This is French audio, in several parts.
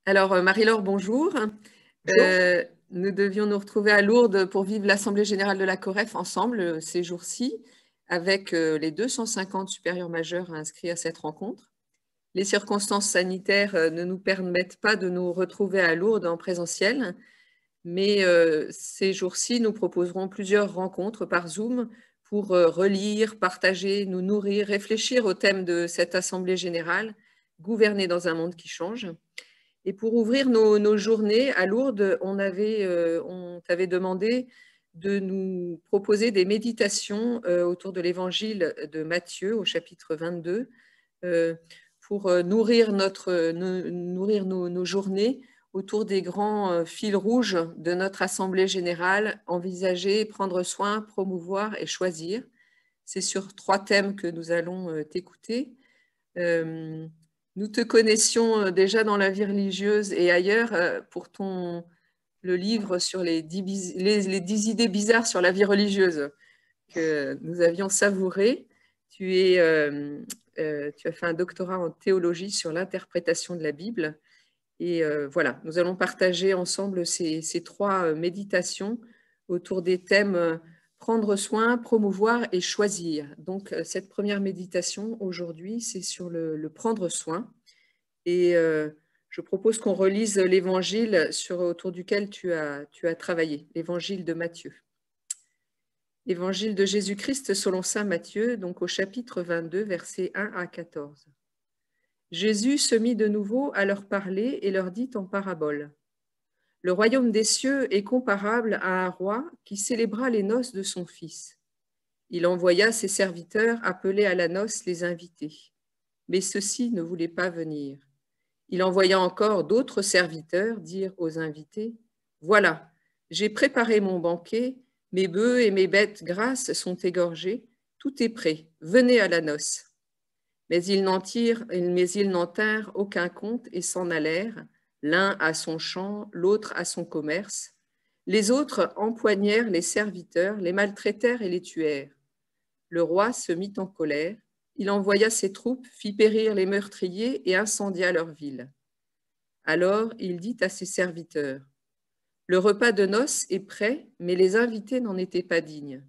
Alors, Marie-Laure, bonjour. Bonjour. Nous devions nous retrouver à Lourdes pour vivre l'Assemblée générale de la COREF ensemble ces jours-ci, avec les 250 supérieurs majeurs inscrits à cette rencontre. Les circonstances sanitaires ne nous permettent pas de nous retrouver à Lourdes en présentiel, mais ces jours-ci, nous proposerons plusieurs rencontres par Zoom pour relire, partager, nous nourrir, réfléchir au thème de cette Assemblée générale, gouverner dans un monde qui change. Et pour ouvrir nos journées à Lourdes, on t'avait demandé de nous proposer des méditations autour de l'évangile de Matthieu au chapitre 22 pour nourrir nos journées autour des grands fils rouges de notre Assemblée générale, envisager, prendre soin, promouvoir et choisir. C'est sur 3 thèmes que nous allons t'écouter. Nous te connaissions déjà dans la vie religieuse et ailleurs pour le livre sur les 10 idées bizarres sur la vie religieuse que nous avions savouré. Tu as fait un doctorat en théologie sur l'interprétation de la Bible. Et voilà, nous allons partager ensemble ces 3 méditations autour des thèmes prendre soin, promouvoir et choisir. Donc, cette première méditation aujourd'hui, c'est sur le prendre soin. Et je propose qu'on relise l'évangile autour duquel tu as travaillé, l'évangile de Matthieu. Évangile de Jésus-Christ selon saint Matthieu, donc au chapitre 22, versets 1 à 14. Jésus se mit de nouveau à leur parler et leur dit en parabole. Le royaume des cieux est comparable à un roi qui célébra les noces de son fils. Il envoya ses serviteurs appeler à la noce les invités. Mais ceux-ci ne voulaient pas venir. Il envoya encore d'autres serviteurs dire aux invités, « Voilà, j'ai préparé mon banquet, mes bœufs et mes bêtes grasses sont égorgés, tout est prêt, venez à la noce. » Mais ils n'en tinrent aucun compte et s'en allèrent, l'un à son champ, l'autre à son commerce. Les autres empoignèrent les serviteurs, les maltraitèrent et les tuèrent. Le roi se mit en colère, il envoya ses troupes, fit périr les meurtriers et incendia leur ville. Alors il dit à ses serviteurs, « Le repas de noces est prêt, mais les invités n'en étaient pas dignes.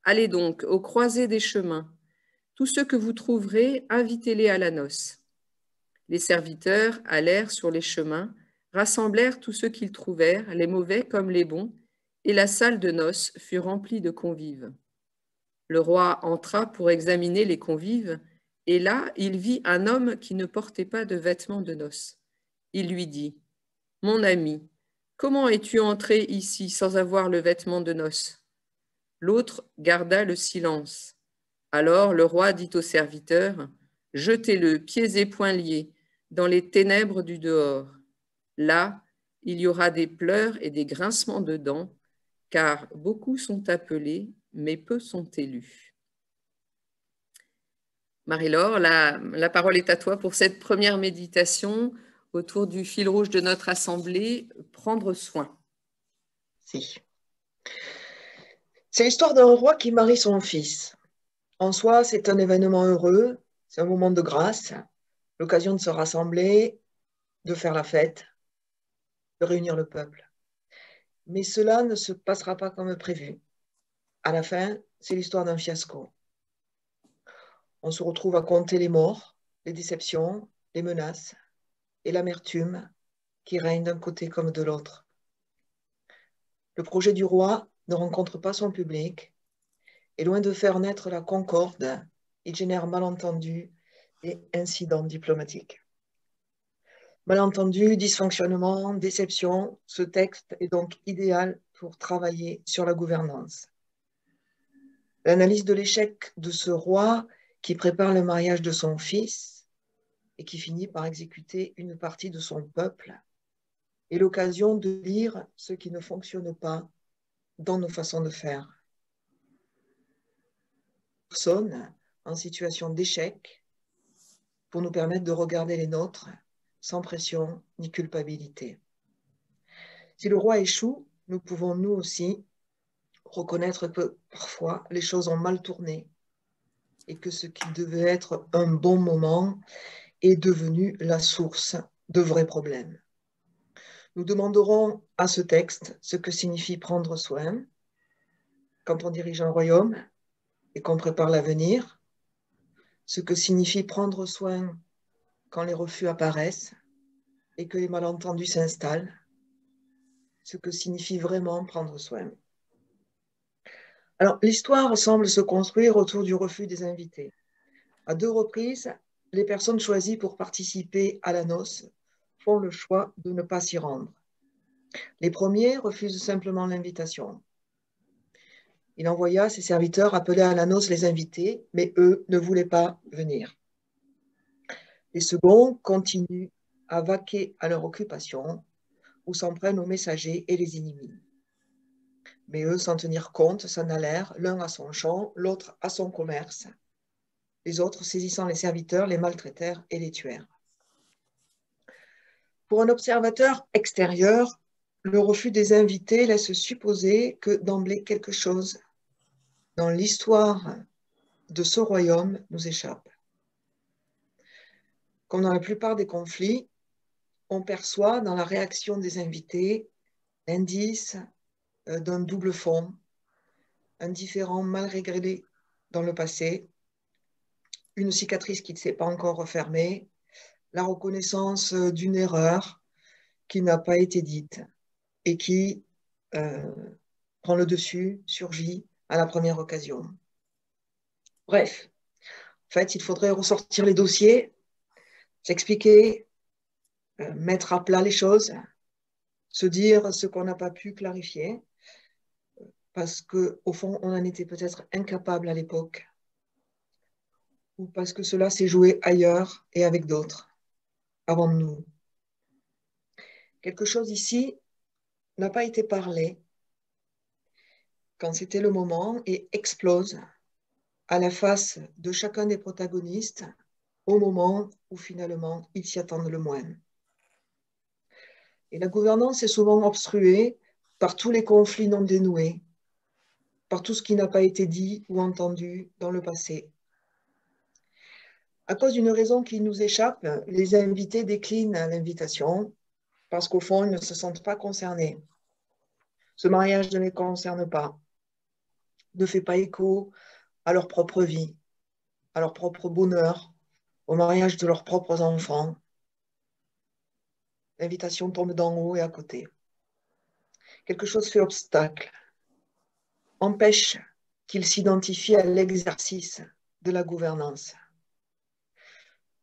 Allez donc aux croisées des chemins. Tous ceux que vous trouverez, invitez-les à la noce. » Les serviteurs allèrent sur les chemins, rassemblèrent tous ceux qu'ils trouvèrent, les mauvais comme les bons, et la salle de noces fut remplie de convives. Le roi entra pour examiner les convives, et là, il vit un homme qui ne portait pas de vêtements de noces. Il lui dit, « Mon ami, comment es-tu entré ici sans avoir le vêtement de noces ?» L'autre garda le silence. Alors le roi dit aux serviteurs, « Jetez-le, pieds et poings liés, dans les ténèbres du dehors. Là, il y aura des pleurs et des grincements de dents, car beaucoup sont appelés, mais peu sont élus. » Marie-Laure, la parole est à toi pour cette première méditation autour du fil rouge de notre assemblée, prendre soin. Si. C'est l'histoire d'un roi qui marie son fils. En soi, c'est un événement heureux, c'est un moment de grâce, l'occasion de se rassembler, de faire la fête, de réunir le peuple. Mais cela ne se passera pas comme prévu. À la fin, c'est l'histoire d'un fiasco. On se retrouve à compter les morts, les déceptions, les menaces et l'amertume qui règne d'un côté comme de l'autre. Le projet du roi ne rencontre pas son public et loin de faire naître la concorde, il génère malentendus et incidents diplomatiques. Malentendus, dysfonctionnements, déceptions, ce texte est donc idéal pour travailler sur la gouvernance. L'analyse de l'échec de ce roi qui prépare le mariage de son fils et qui finit par exécuter une partie de son peuple est l'occasion de lire ce qui ne fonctionne pas dans nos façons de faire. Personne en situation d'échec pour nous permettre de regarder les nôtres sans pression ni culpabilité. Si le roi échoue, nous pouvons nous aussi reconnaître que parfois les choses ont mal tourné et que ce qui devait être un bon moment est devenu la source de vrais problèmes. Nous demanderons à ce texte ce que signifie prendre soin quand on dirige un royaume et qu'on prépare l'avenir, ce que signifie prendre soin quand les refus apparaissent et que les malentendus s'installent, ce que signifie vraiment prendre soin. Alors, l'histoire semble se construire autour du refus des invités. À 2 reprises, les personnes choisies pour participer à la noce font le choix de ne pas s'y rendre. Les premiers refusent simplement l'invitation. Il envoya ses serviteurs appeler à la noce les invités, mais eux ne voulaient pas venir. Les seconds continuent à vaquer à leur occupation ou s'en prennent aux messagers et les inhiment. Mais eux, sans tenir compte, s'en allèrent, l'un à son champ, l'autre à son commerce. Les autres, saisissant les serviteurs, les maltraitèrent et les tuèrent. Pour un observateur extérieur, le refus des invités laisse supposer que d'emblée quelque chose dans l'histoire de ce royaume nous échappe. Comme dans la plupart des conflits, on perçoit dans la réaction des invités l'indice d'un double fond, un différend mal réglé dans le passé, une cicatrice qui ne s'est pas encore refermée, la reconnaissance d'une erreur qui n'a pas été dite et qui prend le dessus, surgit à la première occasion. Bref, en fait, il faudrait ressortir les dossiers, s'expliquer, mettre à plat les choses, se dire ce qu'on n'a pas pu clarifier, parce qu'au fond, on en était peut-être incapable à l'époque, ou parce que cela s'est joué ailleurs et avec d'autres, avant nous. Quelque chose ici n'a pas été parlé quand c'était le moment et explose à la face de chacun des protagonistes au moment où finalement ils s'y attendent le moins. Et la gouvernance est souvent obstruée par tous les conflits non dénoués, par tout ce qui n'a pas été dit ou entendu dans le passé. À cause d'une raison qui nous échappe, les invités déclinent l'invitation parce qu'au fond, ils ne se sentent pas concernés. Ce mariage ne les concerne pas, ne fait pas écho à leur propre vie, à leur propre bonheur, au mariage de leurs propres enfants. L'invitation tombe d'en haut et à côté. Quelque chose fait obstacle, empêche qu'ils s'identifient à l'exercice de la gouvernance.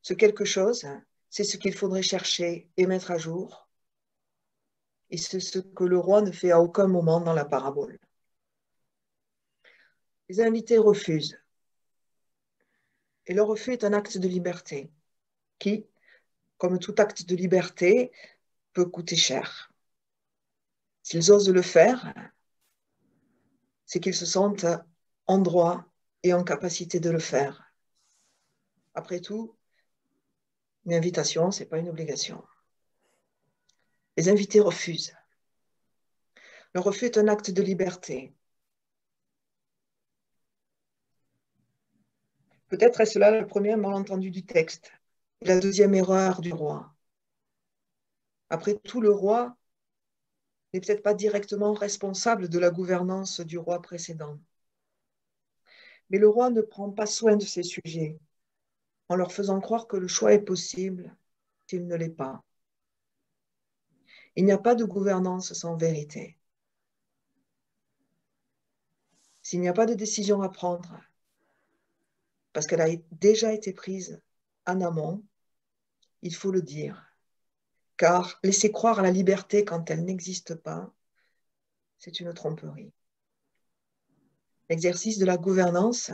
Ce quelque chose, c'est ce qu'il faudrait chercher et mettre à jour. Et c'est ce que le roi ne fait à aucun moment dans la parabole. Les invités refusent. Et le refus est un acte de liberté qui, comme tout acte de liberté, peut coûter cher. S'ils osent le faire, c'est qu'ils se sentent en droit et en capacité de le faire. Après tout, une invitation, ce n'est pas une obligation. Les invités refusent. Le refus est un acte de liberté. Peut-être est-ce là le premier malentendu du texte, et la deuxième erreur du roi. Après tout, le roi n'est peut-être pas directement responsable de la gouvernance du roi précédent. Mais le roi ne prend pas soin de ses sujets, en leur faisant croire que le choix est possible s'il ne l'est pas. Il n'y a pas de gouvernance sans vérité. S'il n'y a pas de décision à prendre, parce qu'elle a déjà été prise en amont, il faut le dire. Car laisser croire à la liberté quand elle n'existe pas, c'est une tromperie. L'exercice de la gouvernance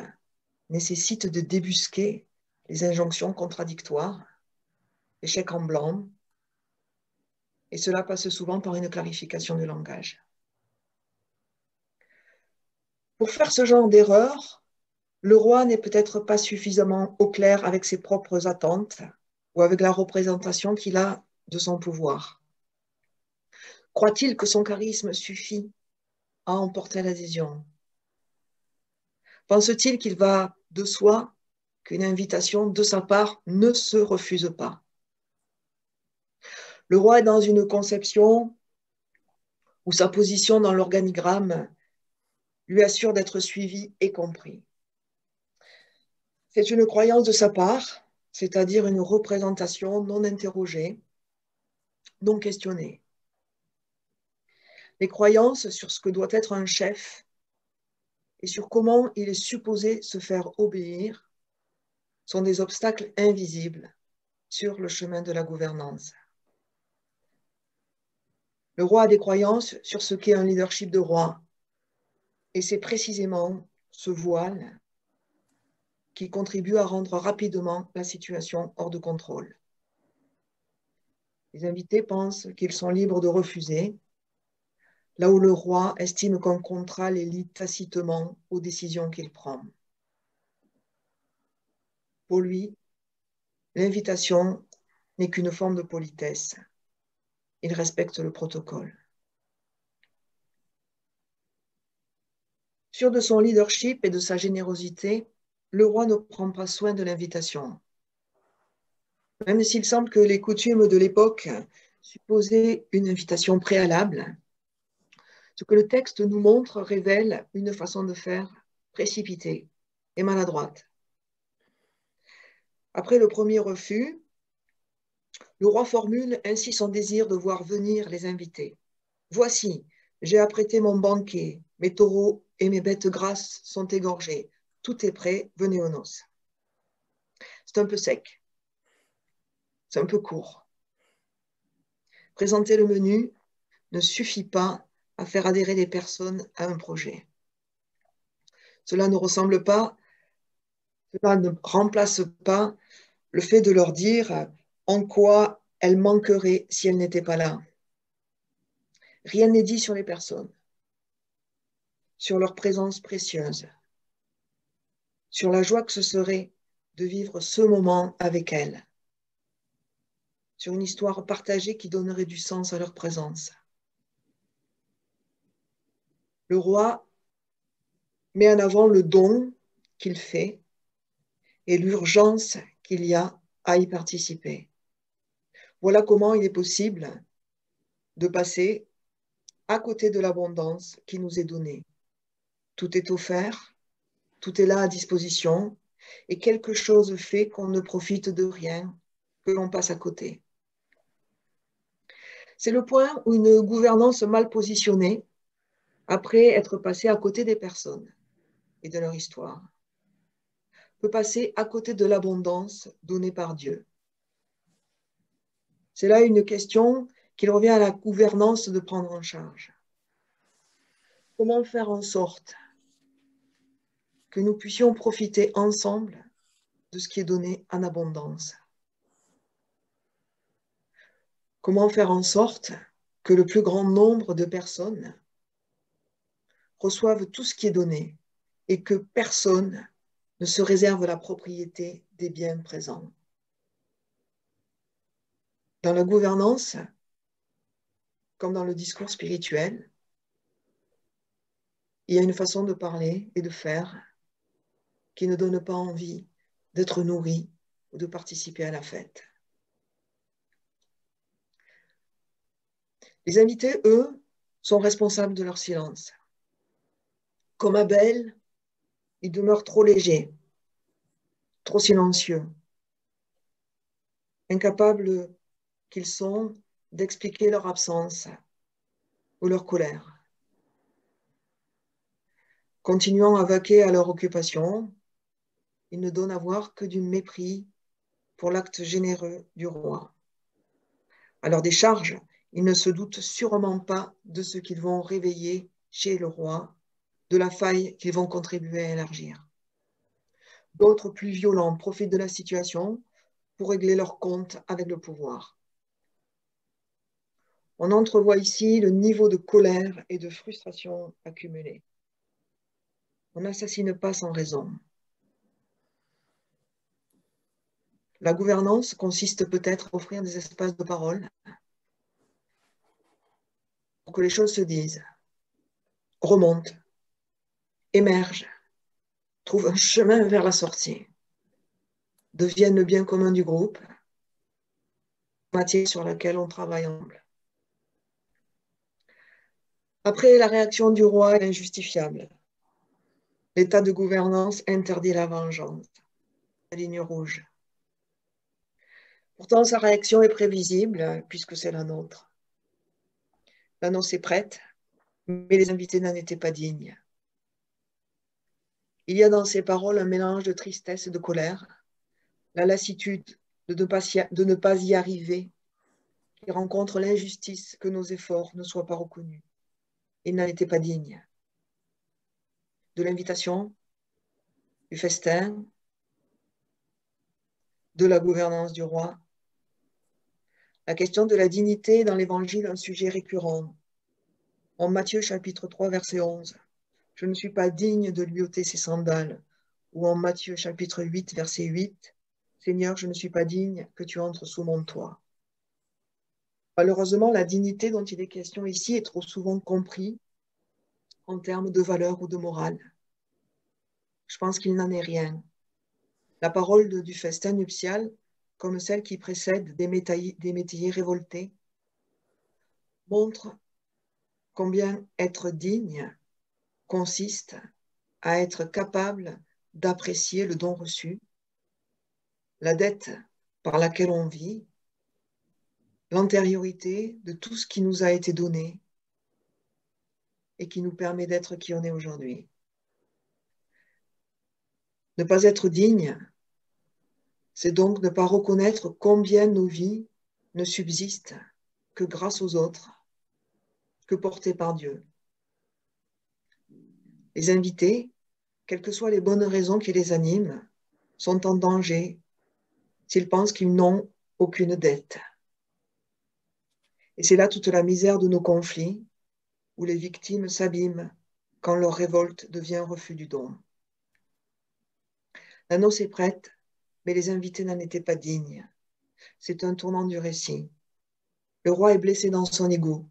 nécessite de débusquer les injonctions contradictoires, les chèques en blanc, et cela passe souvent par une clarification du langage. Pour faire ce genre d'erreur, le roi n'est peut-être pas suffisamment au clair avec ses propres attentes ou avec la représentation qu'il a de son pouvoir. Croit-il que son charisme suffit à emporter l'adhésion? Pense-t-il qu'il va de soi qu'une invitation de sa part ne se refuse pas? Le roi est dans une conception où sa position dans l'organigramme lui assure d'être suivi et compris. C'est une croyance de sa part, c'est-à-dire une représentation non interrogée, non questionnée. Les croyances sur ce que doit être un chef et sur comment il est supposé se faire obéir sont des obstacles invisibles sur le chemin de la gouvernance. Le roi a des croyances sur ce qu'est un leadership de roi, et c'est précisément ce voile qui contribue à rendre rapidement la situation hors de contrôle. Les invités pensent qu'ils sont libres de refuser, là où le roi estime qu'un contrat les lie tacitement aux décisions qu'il prend. Pour lui, l'invitation n'est qu'une forme de politesse. Il respecte le protocole. Sûr de son leadership et de sa générosité, le roi ne prend pas soin de l'invitation. Même s'il semble que les coutumes de l'époque supposaient une invitation préalable, ce que le texte nous montre révèle une façon de faire précipitée et maladroite. Après le premier refus, le roi formule ainsi son désir de voir venir les invités. « Voici, j'ai apprêté mon banquet, mes taureaux et mes bêtes grasses sont égorgés. Tout est prêt, venez aux noces. » C'est un peu sec, c'est un peu court. Présenter le menu ne suffit pas à faire adhérer les personnes à un projet. Cela ne remplace pas le fait de leur dire en quoi elles manqueraient si elles n'étaient pas là. Rien n'est dit sur les personnes, sur leur présence précieuse, sur la joie que ce serait de vivre ce moment avec elles, sur une histoire partagée qui donnerait du sens à leur présence. Le roi met en avant le don qu'il fait et l'urgence qu'il y a à y participer. Voilà comment il est possible de passer à côté de l'abondance qui nous est donnée. Tout est offert, tout est là à disposition, et quelque chose fait qu'on ne profite de rien, que l'on passe à côté. C'est le point où une gouvernance mal positionnée, après être passée à côté des personnes et de leur histoire, peut passer à côté de l'abondance donnée par Dieu. C'est là une question qu'il revient à la gouvernance de prendre en charge. Comment faire en sorte que nous puissions profiter ensemble de ce qui est donné en abondance? Comment faire en sorte que le plus grand nombre de personnes reçoivent tout ce qui est donné et que personne ne se réserve la propriété des biens présents? Dans la gouvernance, comme dans le discours spirituel, il y a une façon de parler et de faire qui ne donne pas envie d'être nourri ou de participer à la fête. Les invités, eux, sont responsables de leur silence. Comme Abel, ils demeurent trop légers, trop silencieux, incapables qu'ils sont d'expliquer leur absence ou leur colère. Continuant à vaquer à leur occupation, ils ne donnent à voir que du mépris pour l'acte généreux du roi. À leur décharge, ils ne se doutent sûrement pas de ce qu'ils vont réveiller chez le roi, de la faille qu'ils vont contribuer à élargir. D'autres, plus violents, profitent de la situation pour régler leur compte avec le pouvoir. On entrevoit ici le niveau de colère et de frustration accumulés. On n'assassine pas sans raison. La gouvernance consiste peut-être à offrir des espaces de parole pour que les choses se disent, remontent, émergent, trouvent un chemin vers la sortie, deviennent le bien commun du groupe matière sur laquelle on travaille ensemble. Après, la réaction du roi est injustifiable. L'état de gouvernance interdit la vengeance, la ligne rouge. Pourtant, sa réaction est prévisible, puisque c'est la nôtre. L'annonce est prête, mais les invités n'en étaient pas dignes. Il y a dans ces paroles un mélange de tristesse et de colère, la lassitude de ne pas y arriver, qui rencontre l'injustice que nos efforts ne soient pas reconnus. Ils n'en étaient pas dignes. De l'invitation, du festin, de la gouvernance du roi. La question de la dignité est dans l'Évangile un sujet récurrent. En Matthieu chapitre 3, verset 11, « Je ne suis pas digne de lui ôter ses sandales » ou en Matthieu chapitre 8, verset 8, « Seigneur, je ne suis pas digne que tu entres sous mon toit. » Malheureusement, la dignité dont il est question ici est trop souvent comprise en termes de valeur ou de morale. Je pense qu'il n'en est rien. La parole du festin nuptial, comme celle qui précède des métayers révoltés, montre combien être digne consiste à être capable d'apprécier le don reçu, la dette par laquelle on vit, l'antériorité de tout ce qui nous a été donné et qui nous permet d'être qui on est aujourd'hui. Ne pas être digne, c'est donc ne pas reconnaître combien nos vies ne subsistent que grâce aux autres, que portées par Dieu. Les invités, quelles que soient les bonnes raisons qui les animent, sont en danger s'ils pensent qu'ils n'ont aucune dette. Et c'est là toute la misère de nos conflits, où les victimes s'abîment quand leur révolte devient un refus du don. La noce est prête, mais les invités n'en étaient pas dignes. C'est un tournant du récit. Le roi est blessé dans son ego.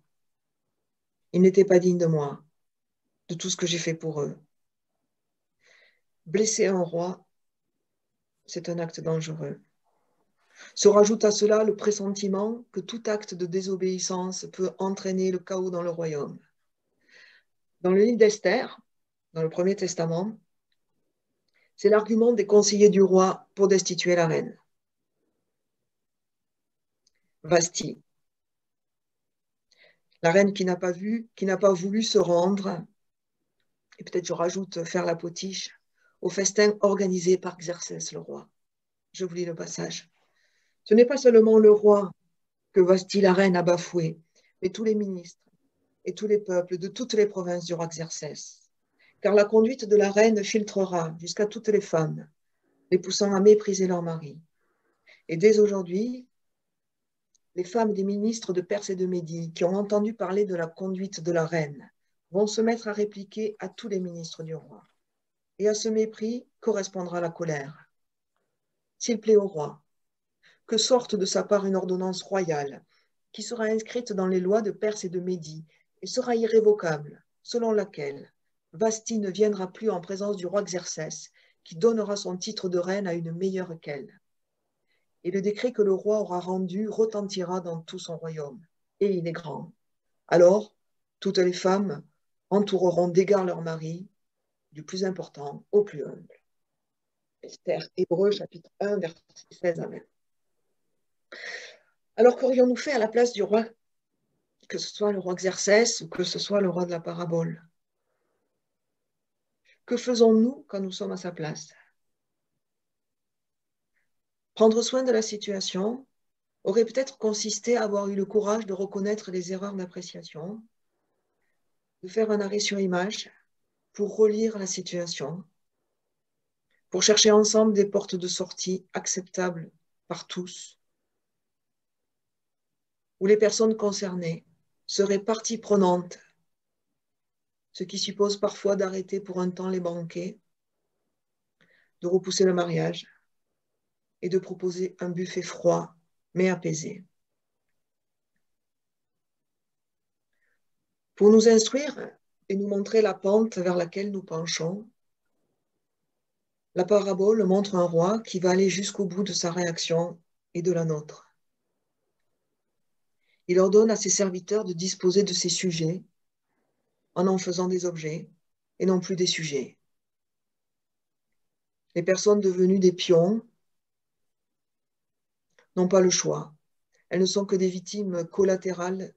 Ils n'étaient pas dignes de moi, de tout ce que j'ai fait pour eux. Blesser un roi, c'est un acte dangereux. Se rajoute à cela le pressentiment que tout acte de désobéissance peut entraîner le chaos dans le royaume. Dans le livre d'Esther, dans le Premier Testament, c'est l'argument des conseillers du roi pour destituer la reine. Vasti, la reine qui n'a pas voulu se rendre, et peut-être je rajoute faire la potiche, au festin organisé par Xerxès le roi. Je vous lis le passage. Ce n'est pas seulement le roi que Vasti la reine a bafoué, mais tous les ministres et tous les peuples de toutes les provinces du roi Xerxès. Car la conduite de la reine filtrera jusqu'à toutes les femmes, les poussant à mépriser leur mari. Et dès aujourd'hui, les femmes des ministres de Perse et de Médie qui ont entendu parler de la conduite de la reine vont se mettre à répliquer à tous les ministres du roi. Et à ce mépris correspondra la colère. S'il plaît au roi, que sorte de sa part une ordonnance royale qui sera inscrite dans les lois de Perse et de Médie et sera irrévocable, selon laquelle Vasti ne viendra plus en présence du roi Xerxès, qui donnera son titre de reine à une meilleure qu'elle. Et le décret que le roi aura rendu retentira dans tout son royaume, et il est grand. Alors, toutes les femmes entoureront d'égards leur mari, du plus important au plus humble. Esther, Hébreux, chapitre 1, verset 16 à 20. Alors, qu'aurions-nous fait à la place du roi, que ce soit le roi Xerxès ou que ce soit le roi de la parabole? Que faisons-nous quand nous sommes à sa place? Prendre soin de la situation aurait peut-être consisté à avoir eu le courage de reconnaître les erreurs d'appréciation, de faire un arrêt sur image pour relire la situation, pour chercher ensemble des portes de sortie acceptables par tous, où les personnes concernées seraient partie prenante, ce qui suppose parfois d'arrêter pour un temps les banquets, de repousser le mariage et de proposer un buffet froid mais apaisé. Pour nous instruire et nous montrer la pente vers laquelle nous penchons, la parabole montre un roi qui va aller jusqu'au bout de sa réaction et de la nôtre. Il ordonne à ses serviteurs de disposer de ses sujets en faisant des objets et non plus des sujets. Les personnes devenues des pions n'ont pas le choix. Elles ne sont que des victimes collatérales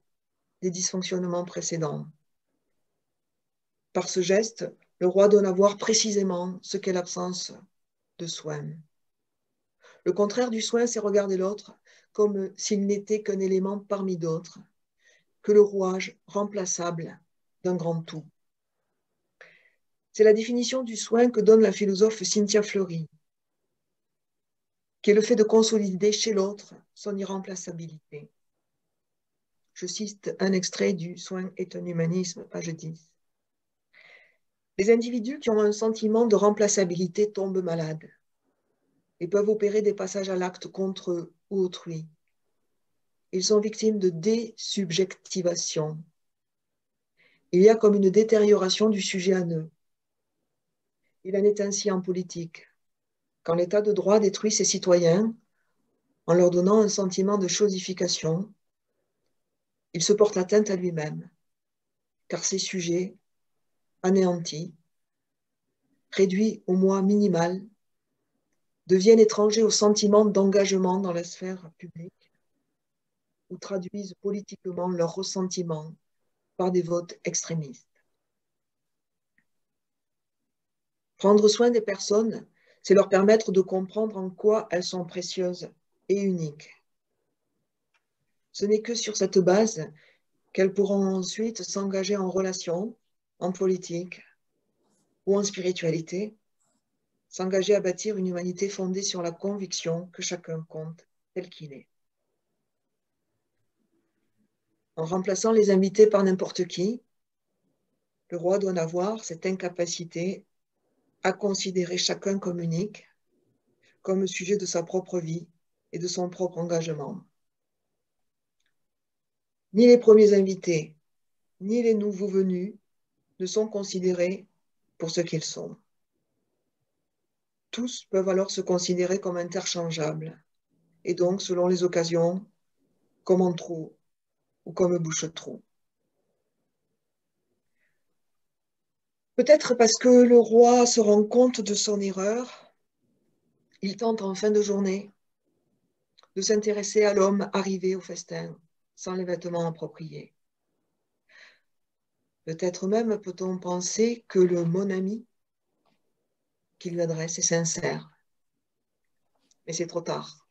des dysfonctionnements précédents. Par ce geste, le roi donne à voir précisément ce qu'est l'absence de soin. Le contraire du soin, c'est regarder l'autre comme s'il n'était qu'un élément parmi d'autres, que le rouage remplaçable d'un grand tout. C'est la définition du soin que donne la philosophe Cynthia Fleury, qui est le fait de consolider chez l'autre son irremplaçabilité. Je cite un extrait du Soin est un humanisme, page 10. Les individus qui ont un sentiment de remplaçabilité tombent malades et peuvent opérer des passages à l'acte contre eux ou autrui. Ils sont victimes de désubjectivation. Il y a comme une détérioration du sujet à eux. Il en est ainsi en politique. Quand l'État de droit détruit ses citoyens en leur donnant un sentiment de chosification, il se porte atteinte à lui-même, car ses sujets, anéantis, réduits au moi minimal, deviennent étrangers au sentiment d'engagement dans la sphère publique ou traduisent politiquement leur ressentiment par des votes extrémistes. Prendre soin des personnes, c'est leur permettre de comprendre en quoi elles sont précieuses et uniques. Ce n'est que sur cette base qu'elles pourront ensuite s'engager en relation, en politique ou en spiritualité, s'engager à bâtir une humanité fondée sur la conviction que chacun compte tel qu'il est. En remplaçant les invités par n'importe qui, le roi doit avoir cette incapacité à considérer chacun comme unique, comme sujet de sa propre vie et de son propre engagement. Ni les premiers invités, ni les nouveaux venus ne sont considérés pour ce qu'ils sont. Tous peuvent alors se considérer comme interchangeables, et donc, selon les occasions, comme en trou ou comme bouche-trou. Peut-être parce que le roi se rend compte de son erreur, il tente en fin de journée de s'intéresser à l'homme arrivé au festin, sans les vêtements appropriés. Peut-être même peut-on penser que le mon ami qu'il lui adresse est sincère. Mais c'est trop tard.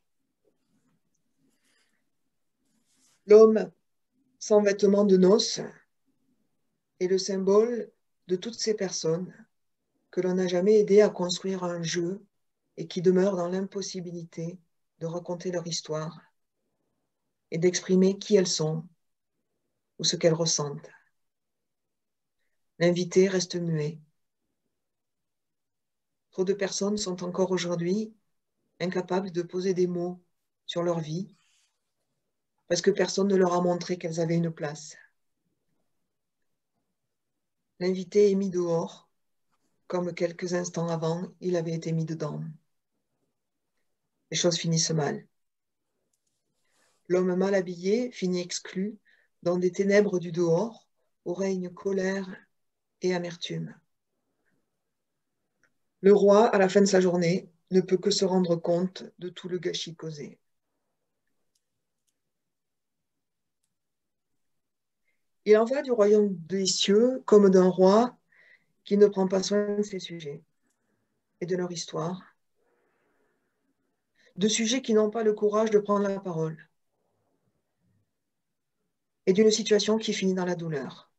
L'homme sans vêtements de noces est le symbole de toutes ces personnes que l'on n'a jamais aidé à construire un jeu et qui demeurent dans l'impossibilité de raconter leur histoire et d'exprimer qui elles sont ou ce qu'elles ressentent. L'invité reste muet. Trop de personnes sont encore aujourd'hui incapables de poser des mots sur leur vie parce que personne ne leur a montré qu'elles avaient une place. L'invité est mis dehors, comme quelques instants avant, il avait été mis dedans. Les choses finissent mal. L'homme mal habillé finit exclu dans des ténèbres du dehors où règne colère et amertume. Le roi, à la fin de sa journée, ne peut que se rendre compte de tout le gâchis causé. Il en va du royaume des cieux comme d'un roi qui ne prend pas soin de ses sujets et de leur histoire, de sujets qui n'ont pas le courage de prendre la parole, et d'une situation qui finit dans la douleur.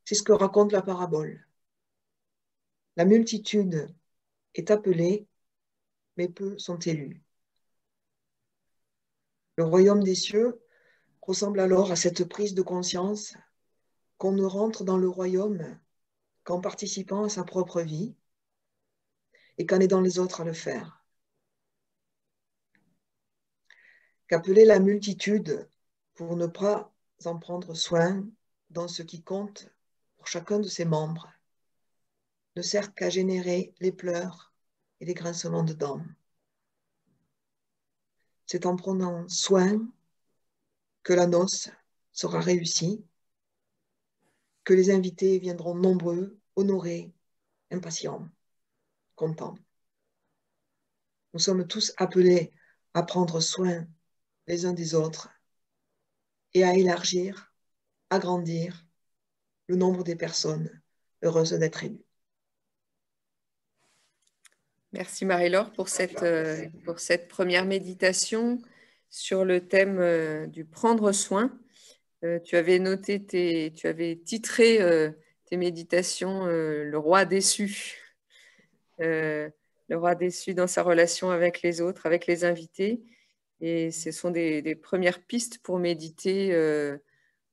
C'est ce que raconte la parabole. La multitude est appelée, mais peu sont élus. Le royaume des cieux ressemble alors à cette prise de conscience qu'on ne rentre dans le royaume qu'en participant à sa propre vie et qu'en aidant les autres à le faire. Qu'appeler la multitude pour ne pas en prendre soin dans ce qui compte pour chacun de ses membres ne sert qu'à générer les pleurs et les grincements de dents. C'est en prenant soin que la noce sera réussie, que les invités viendront nombreux, honorés, impatients, contents. Nous sommes tous appelés à prendre soin les uns des autres et à élargir, agrandir le nombre des personnes heureuses d'être élues. Merci Marie-Laure pour cette première méditation sur le thème du prendre soin. Tu avais titré tes méditations Le roi déçu. Le roi déçu dans sa relation avec les autres, avec les invités. Et ce sont des premières pistes pour méditer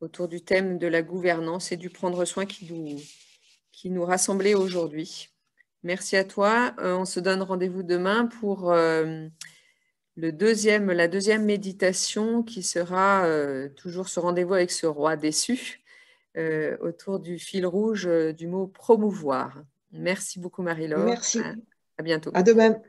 autour du thème de la gouvernance et du prendre soin qui nous rassemblait aujourd'hui. Merci à toi. On se donne rendez-vous demain pour la deuxième méditation qui sera toujours ce rendez-vous avec ce roi déçu autour du fil rouge du mot promouvoir. Merci beaucoup Marie-Laure. Merci. À bientôt. À demain.